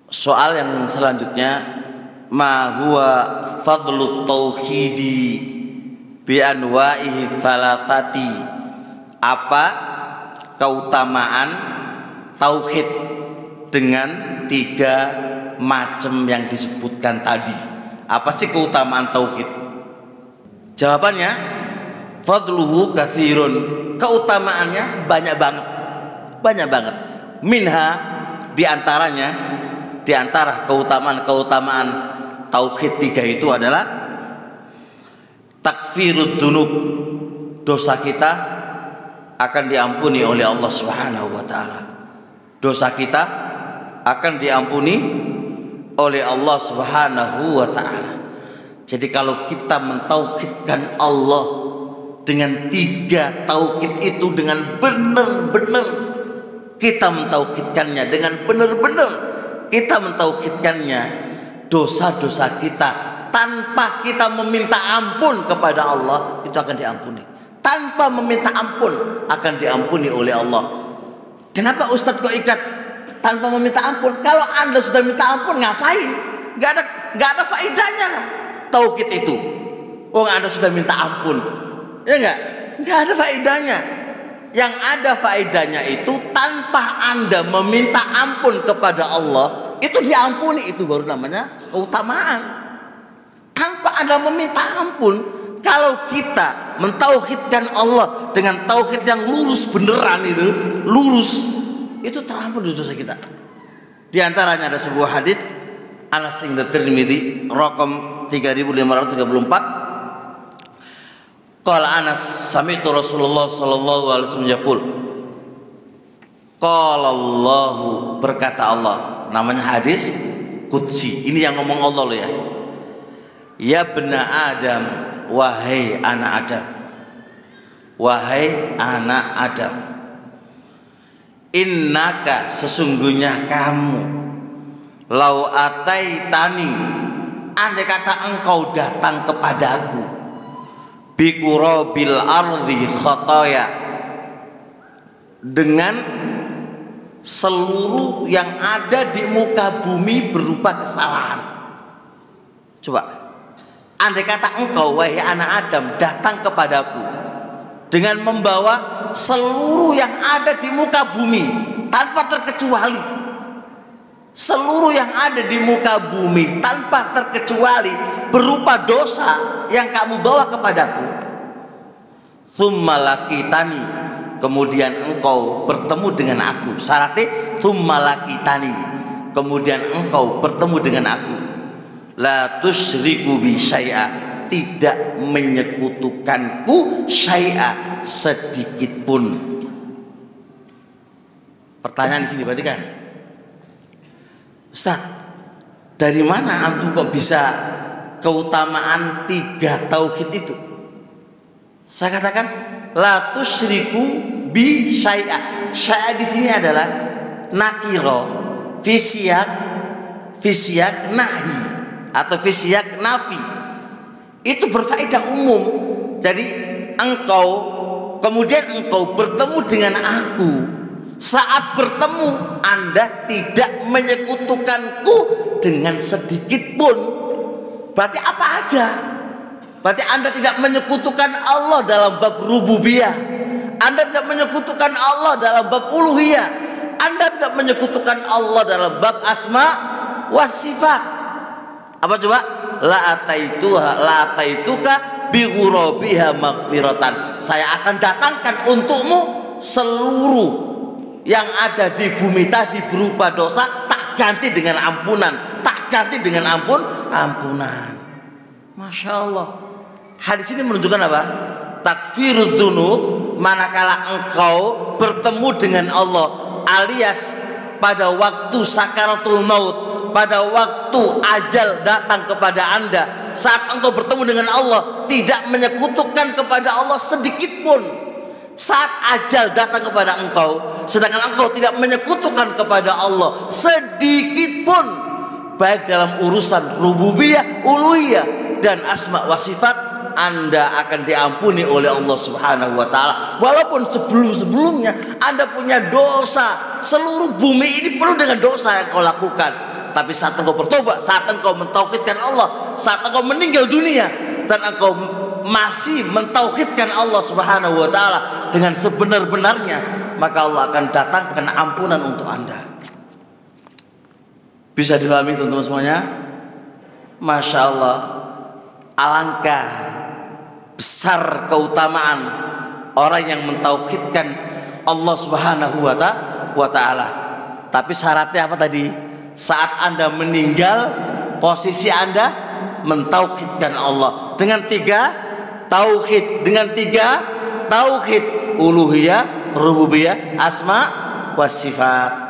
Soal yang selanjutnya, ma huwa fadlu tauhidi bi anwa'ihi thalathati. Apa keutamaan tauhid dengan 3 macam yang disebutkan tadi? Apa sih keutamaan tauhid? Jawabannya, fadluhu katsirun. Keutamaannya banyak banget. Banyak banget. Minha, diantaranya, di antara keutamaan tauhid 3 itu adalah takfirud dunub. Dosa kita akan diampuni oleh Allah Subhanahu wa taala. Dosa kita akan diampuni oleh Allah Subhanahu wa taala. Jadi kalau kita mentauhidkan Allah dengan 3 tauhid itu dengan benar-benar, kita mentauhidkannya dengan benar-benar, kita mentauhidkannya, dosa-dosa kita tanpa kita meminta ampun kepada Allah itu akan diampuni. Tanpa meminta ampun akan diampuni oleh Allah. Kenapa Ustadz kok ikat tanpa meminta ampun? Kalau Anda sudah minta ampun, ngapain? Gak ada faedahnya tauhid itu. Oh, Anda sudah minta ampun, ya nggak ada faedahnya. Yang ada faedahnya itu tanpa Anda meminta ampun kepada Allah, itu diampuni. Itu baru namanya keutamaan. Tanpa Anda meminta ampun, kalau kita mentauhidkan Allah dengan tauhid yang lurus beneran, itu lurus, itu terampuni dosa kita. Di antaranya ada sebuah hadis Anas bin Tirmidzi, raqam 3534. Qala Anas, sami'tu Rasulullah sallallahu alaihi wasallam yaqul. Qala Allahu, berkata Allah. Namanya hadis qudsi. Ini yang ngomong Allah loh ya. Ya bena Adam, wahai anak Adam. Wahai anak Adam. Innaka, sesungguhnya kamu, lau ataitani, andai kata engkau datang kepadaku, bikurabil ardi khotoya, dengan seluruh yang ada di muka bumi berupa kesalahan. Coba, andai kata engkau wahai anak Adam datang kepadaku dengan membawa seluruh yang ada di muka bumi tanpa terkecuali, seluruh yang ada di muka bumi tanpa terkecuali berupa dosa yang kamu bawa kepadaku, thumma laqitani, kemudian engkau bertemu dengan aku. Syaratnya thumma laqitani, kemudian engkau bertemu dengan aku, la tusyriku bi syai'a, tidak menyekutukanku syai'a, sedikit pun. Pertanyaan di sini berarti kan, Ustaz, dari mana antum kok bisa keutamaan 3 tauhid itu? Saya katakan la tusyriku bi syai'a. Syai'a di sini adalah nakiro fi siyak nahi atau fi siyak nafi. Itu berfaedah umum. Jadi engkau, kemudian engkau bertemu dengan aku. Saat bertemu Anda tidak menyekutukanku dengan sedikit pun. Berarti apa aja? Berarti Anda tidak menyekutukan Allah dalam bab rububiyah. Anda tidak menyekutukan Allah dalam bab uluhiyah. Anda tidak menyekutukan Allah dalam bab asma wa sifat. Apa coba? La ataituka bi ghurabiha maghfiratan. Saya akan datangkan untukmu seluruh yang ada di bumi tadi berupa dosa, tak ganti dengan ampunan, tak ganti dengan ampunan. Masya Allah. Hadis ini menunjukkan apa? Takfirud dzunub, manakala engkau bertemu dengan Allah, alias pada waktu sakaratul maut, pada waktu ajal datang kepada Anda, saat engkau bertemu dengan Allah, tidak menyekutukan kepada Allah sedikit pun. Saat ajal datang kepada engkau, sedangkan engkau tidak menyekutukan kepada Allah sedikit pun, baik dalam urusan rububiyah, uluhiyah, dan asma wa sifat, Anda akan diampuni oleh Allah Subhanahu wa taala. Walaupun sebelum-sebelumnya Anda punya dosa, seluruh bumi ini penuh dengan dosa yang kau lakukan, Tapi saat engkau bertobat, saat engkau mentauhidkan Allah, saat engkau meninggal dunia dan engkau masih mentauhidkan Allah Subhanahu wa taala dengan sebenar-benarnya, maka Allah akan datangkan ampunan untuk Anda. Bisa dipahami teman-teman semuanya? Masya Allah, alangkah besar keutamaan orang yang mentauhidkan Allah Subhanahu wa taala. Tapi syaratnya apa tadi? Saat Anda meninggal, posisi Anda mentauhidkan Allah dengan 3 tauhid, dengan 3 tauhid uluhiyah, rububiyah, asma wa sifat.